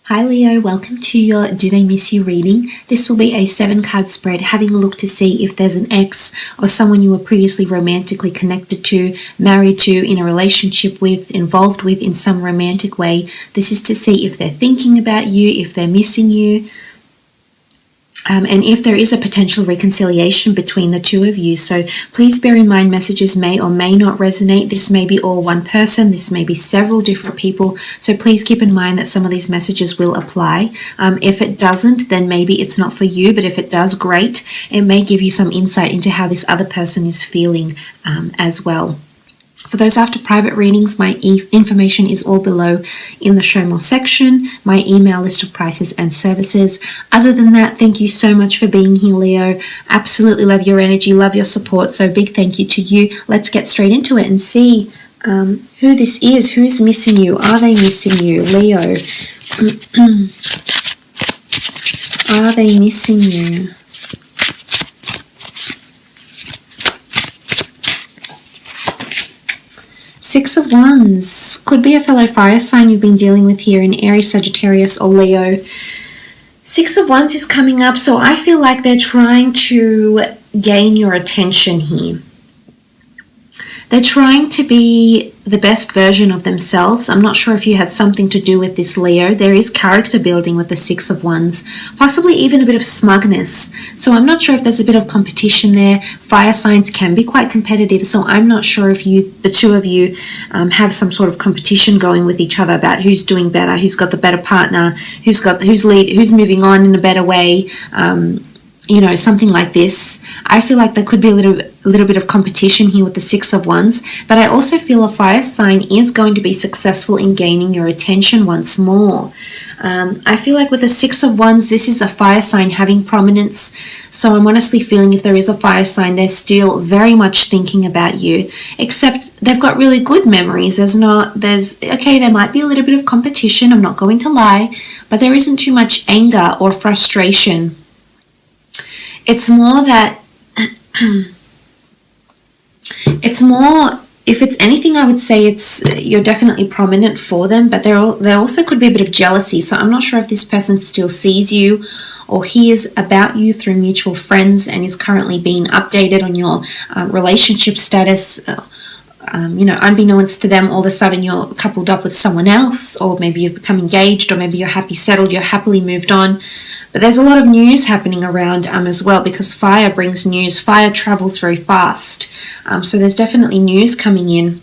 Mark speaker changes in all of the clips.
Speaker 1: Hi Leo, welcome to your Do They Miss You reading. This will be a 7-card spread, having a look to see if there's an ex or someone you were previously romantically connected to, married to, in a relationship with, involved with in some romantic way. This is to see if they're thinking about you, if they're missing you, and if there is a potential reconciliation between the two of you. So please bear in mind messages may or may not resonate. This may be all one person. This may be several different people. So please keep in mind that some of these messages will apply. If it doesn't, then maybe it's not for you. But if it does, great. It may give you some insight into how this other person is feeling as well. For those after private readings, my information is all below in the show more section, my email list of prices and services. Other than that, thank you so much for being here, Leo. Absolutely love your energy, love your support. So big thank you to you. Let's get straight into it and see who this is. Who's missing you? Are they missing you, Leo? Are they missing you? Six of Wands. Could be a fellow fire sign you've been dealing with here in Aries, Sagittarius, or Leo. Six of Wands is coming up, so I feel like they're trying to gain your attention here. They're trying to be the best version of themselves. I'm not sure if you had something to do with this, Leo. There is character building with the Six of Wands, possibly even a bit of smugness. So I'm not sure if there's a bit of competition there. Fire signs can be quite competitive, so I'm not sure if the two of you have some sort of competition going with each other about who's doing better, who's got the better partner, who's moving on in a better way. Something like this. I feel like there could be a little bit of competition here with the Six of Wands, but I also feel a fire sign is going to be successful in gaining your attention once more. I feel like with the Six of Wands, this is a fire sign having prominence. So I'm honestly feeling if there is a fire sign, they're still very much thinking about you, except they've got really good memories. There might be a little bit of competition, I'm not going to lie, but there isn't too much anger or frustration. It's more that, if it's anything, I would say you're definitely prominent for them, but there also could be a bit of jealousy. So I'm not sure if this person still sees you or hears about you through mutual friends and is currently being updated on your relationship status. Unbeknownst to them, all of a sudden you're coupled up with someone else, or maybe you've become engaged, or maybe you're happy settled, you're happily moved on. But there's a lot of news happening around as well, because fire brings news. Fire travels very fast. So there's definitely news coming in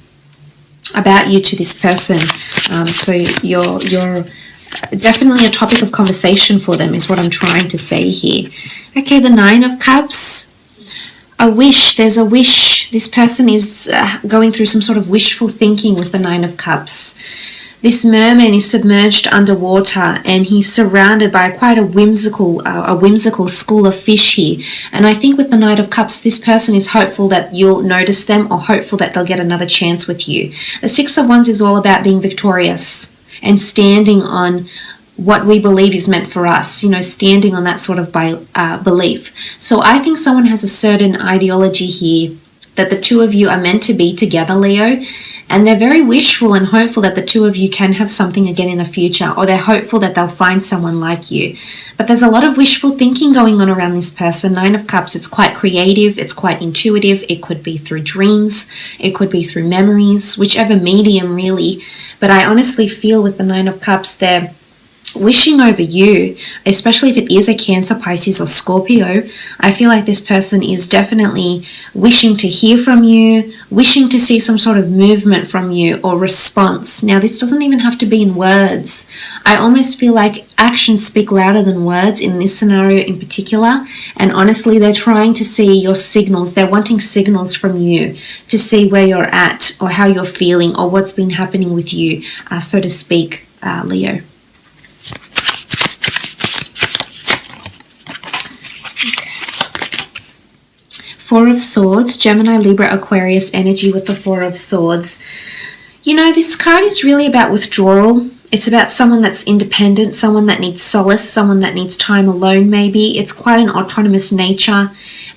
Speaker 1: about you to this person. So you're definitely a topic of conversation for them is what I'm trying to say here. Okay, the Nine of Cups. A wish. There's a wish. This person is going through some sort of wishful thinking with the Nine of Cups. This merman is submerged underwater and he's surrounded by quite a whimsical school of fish here. And I think with the Knight of Cups, this person is hopeful that you'll notice them or hopeful that they'll get another chance with you. The Six of Wands is all about being victorious and standing on what we believe is meant for us, standing on that sort of belief. So I think someone has a certain ideology here that the two of you are meant to be together, Leo, and they're very wishful and hopeful that the two of you can have something again in the future, or they're hopeful that they'll find someone like you. But there's a lot of wishful thinking going on around this person. Nine of Cups, it's quite creative, it's quite intuitive. It could be through dreams, it could be through memories, whichever medium really. But I honestly feel with the Nine of Cups, they're wishing over you, especially if it is a Cancer, Pisces or Scorpio. I feel like this person is definitely wishing to hear from you, wishing to see some sort of movement from you or response. Now, this doesn't even have to be in words. I almost feel like actions speak louder than words in this scenario in particular. And honestly, they're trying to see your signals. They're wanting signals from you to see where you're at or how you're feeling or what's been happening with you, so to speak, Leo. Four of Swords, Gemini, Libra, Aquarius energy with the Four of Swords. This card is really about withdrawal. It's about someone that's independent, someone that needs solace, someone that needs time alone maybe. It's quite an autonomous nature.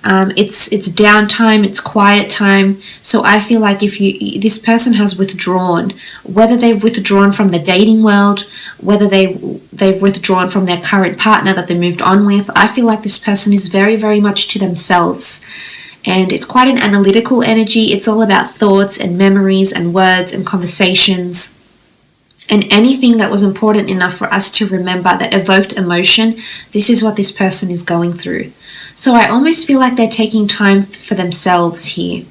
Speaker 1: It's downtime, it's quiet time. So I feel like if this person has withdrawn, whether they've withdrawn from the dating world, whether they've withdrawn from their current partner that they moved on with, I feel like this person is very, very much to themselves. And it's quite an analytical energy. It's all about thoughts and memories and words and conversations. And anything that was important enough for us to remember that evoked emotion, this is what this person is going through. So I almost feel like they're taking time for themselves here.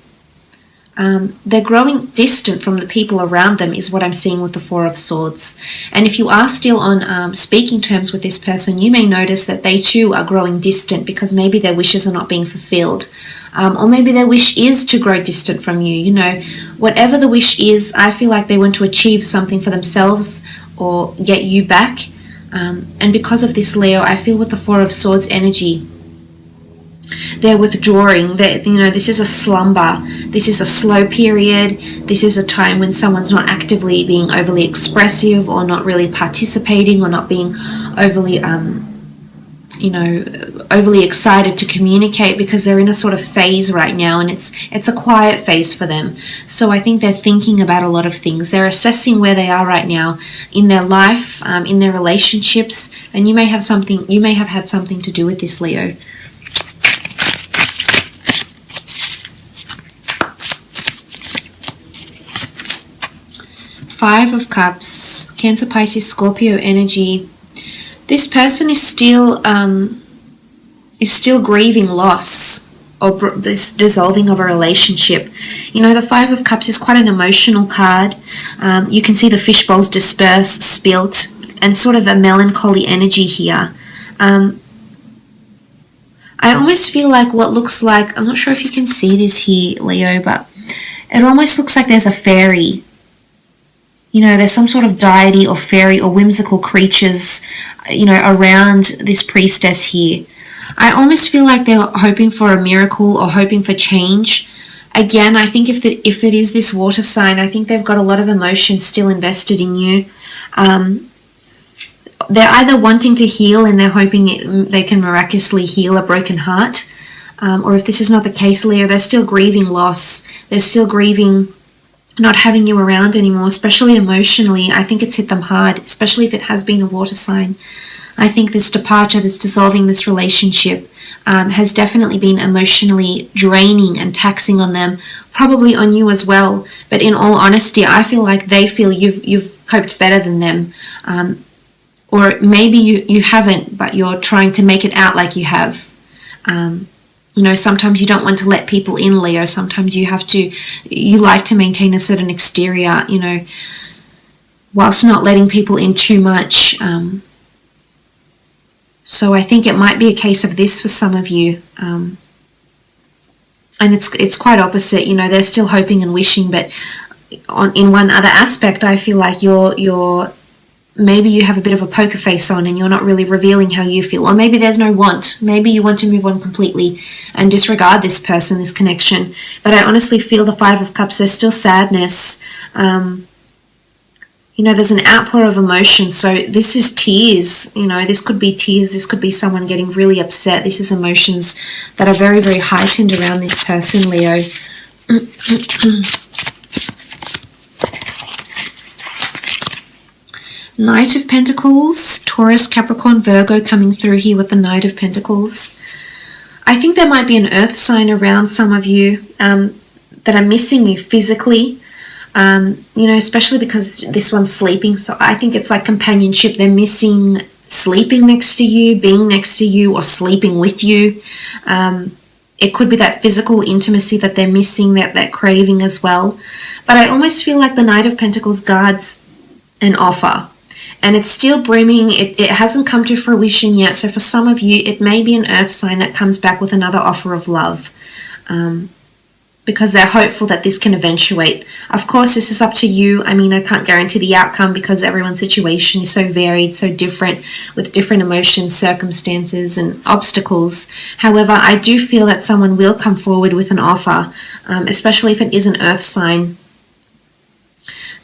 Speaker 1: They're growing distant from the people around them is what I'm seeing with the Four of Swords. And if you are still on speaking terms with this person, you may notice that they too are growing distant because maybe their wishes are not being fulfilled. Or maybe their wish is to grow distant from you. You know, whatever the wish is, I feel like they want to achieve something for themselves or get you back. And because of this, Leo, I feel with the Four of Swords energy, they're withdrawing. This is a slumber. This is a slow period. This is a time when someone's not actively being overly expressive or not really participating or not being overly, overly excited to communicate because they're in a sort of phase right now, and it's a quiet phase for them. So I think they're thinking about a lot of things. They're assessing where they are right now in their life, in their relationships, and you may have had something to do with this, Leo. Five of Cups, Cancer, Pisces, Scorpio energy. This person is still grieving loss or this dissolving of a relationship. You know, the Five of Cups is quite an emotional card. You can see the fish bowls dispersed, spilt, and sort of a melancholy energy here. I almost feel like what looks like, I'm not sure if you can see this here, Leo, but it almost looks like there's a fairy. You know, there's some sort of deity or fairy or whimsical creatures, around this priestess here. I almost feel like they're hoping for a miracle or hoping for change. Again, I think if it is this water sign, I think they've got a lot of emotion still invested in you. They're either wanting to heal and they're hoping they can miraculously heal a broken heart. Or if this is not the case, Leo, they're still grieving loss. They're still grieving not having you around anymore, especially emotionally. I think it's hit them hard, especially if it has been a water sign. I think this departure, this dissolving this relationship has definitely been emotionally draining and taxing on them, probably on you as well. But in all honesty, I feel like they feel you've coped better than them. Or maybe you haven't, but you're trying to make it out like you have. Sometimes you don't want to let people in, Leo. Sometimes you like to maintain a certain exterior, whilst not letting people in too much. So I think it might be a case of this for some of you. And it's quite opposite, they're still hoping and wishing, but in one other aspect, I feel like maybe you have a bit of a poker face on and you're not really revealing how you feel. Or maybe there's no want. Maybe you want to move on completely and disregard this person, this connection. But I honestly feel the Five of Cups, there's still sadness. There's an outpour of emotion. So this is tears. This could be tears. This could be someone getting really upset. This is emotions that are very, very heightened around this person, Leo. Knight of Pentacles, Taurus, Capricorn, Virgo coming through here with the Knight of Pentacles. I think there might be an earth sign around some of you that are missing you physically, especially because this one's sleeping. So I think it's like companionship. They're missing sleeping next to you, being next to you, or sleeping with you. It could be that physical intimacy that they're missing, that they're craving as well. But I almost feel like the Knight of Pentacles guards an offer. And it's still brimming. It hasn't come to fruition yet. So for some of you, it may be an earth sign that comes back with another offer of love. Because they're hopeful that this can eventuate. Of course, this is up to you. I mean, I can't guarantee the outcome because everyone's situation is so varied, so different, with different emotions, circumstances, and obstacles. However, I do feel that someone will come forward with an offer, especially if it is an earth sign.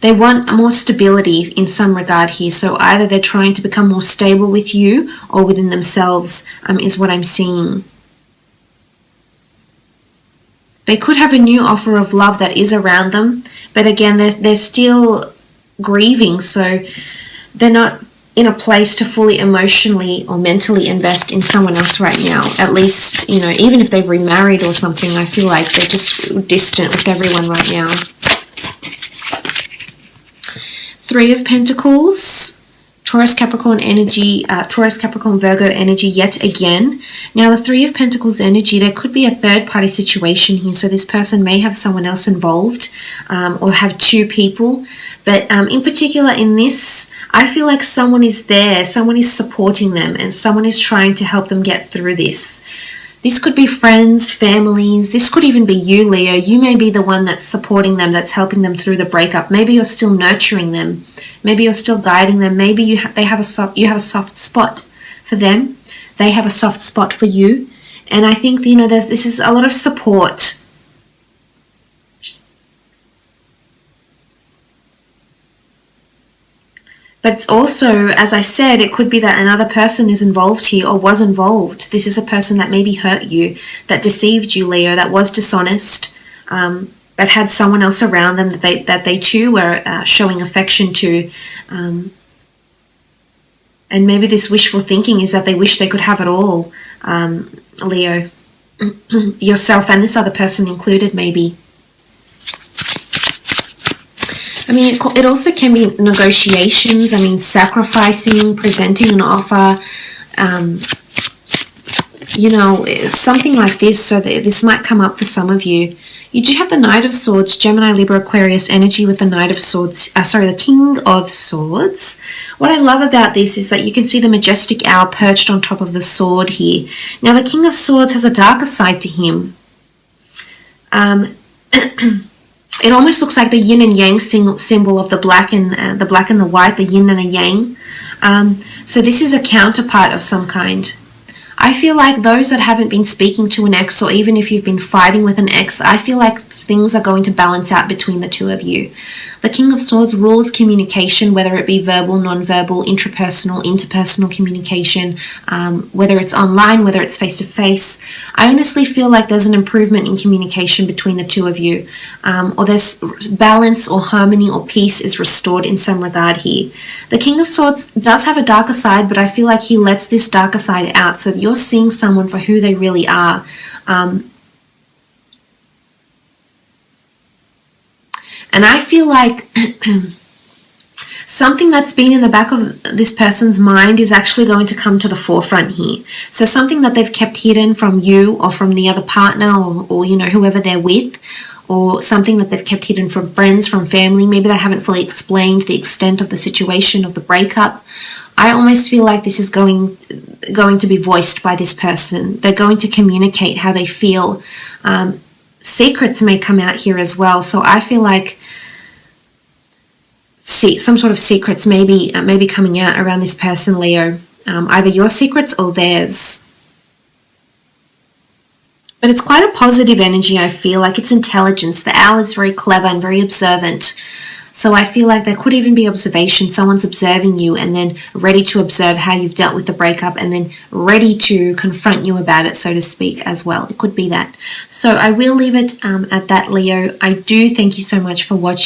Speaker 1: They want more stability in some regard here. So either they're trying to become more stable with you or within themselves, is what I'm seeing. They could have a new offer of love that is around them, but again, they're still grieving, so they're not in a place to fully emotionally or mentally invest in someone else right now. At least, you know, even if they've remarried or something, I feel like they're just distant with everyone right now. Three of Pentacles, Taurus, Capricorn energy, Taurus, Capricorn, Virgo energy yet again. Now, the Three of Pentacles energy, there could be a third-party situation here. So this person may have someone else involved or have two people. But in particular in this, I feel like someone is there, someone is supporting them, and someone is trying to help them get through this. This could be friends, families. This could even be you, Leo. You may be the one that's supporting them, that's helping them through the breakup. Maybe you're still nurturing them. Maybe you're still guiding them. Maybe you have a soft spot for them. They have a soft spot for you. And I think, you know, this is a lot of support. But it's also, as I said, it could be that another person is involved here or was involved. This is a person that maybe hurt you, that deceived you, Leo, that was dishonest, that had someone else around them that they too were showing affection to. And maybe this wishful thinking is that they wish they could have it all, Leo. Yourself and this other person included, maybe. I mean, it also can be negotiations. I mean, sacrificing, presenting an offer, you know, something like this. So this might come up for some of you. You do have the Knight of Swords, Gemini, Libra, Aquarius energy with the Knight of Swords, the King of Swords. What I love about this is that you can see the majestic owl perched on top of the sword here. Now, the King of Swords has a darker side to him. It almost looks like the yin and yang symbol of the black and the white, the yin and the yang. So this is a counterpart of some kind. I feel like those that haven't been speaking to an ex, or even if you've been fighting with an ex, I feel like things are going to balance out between the two of you. The King of Swords rules communication, whether it be verbal, non-verbal, intrapersonal, interpersonal communication, whether it's online, whether it's face-to-face. I honestly feel like there's an improvement in communication between the two of you, or there's balance or harmony or peace is restored in some regard here. The King of Swords does have a darker side, but I feel like he lets this darker side out, so that you're seeing someone for who they really are. And I feel like something that's been in the back of this person's mind is actually going to come to the forefront here. So something that they've kept hidden from you or from the other partner or you know, whoever they're with, or something that they've kept hidden from friends, from family. Maybe they haven't fully explained the extent of the situation of the breakup. I almost feel like this is going to be voiced by this person. They're going to communicate how they feel. Secrets may come out here as well. So I feel like some sort of secrets may be coming out around this person, Leo. Either your secrets or theirs. But it's quite a positive energy, I feel. Like it's intelligence. The owl is very clever and very observant. So I feel like there could even be observation. Someone's observing you and then ready to observe how you've dealt with the breakup and then ready to confront you about it, so to speak, as well. It could be that. So I will leave it at that, Leo. I do thank you so much for watching.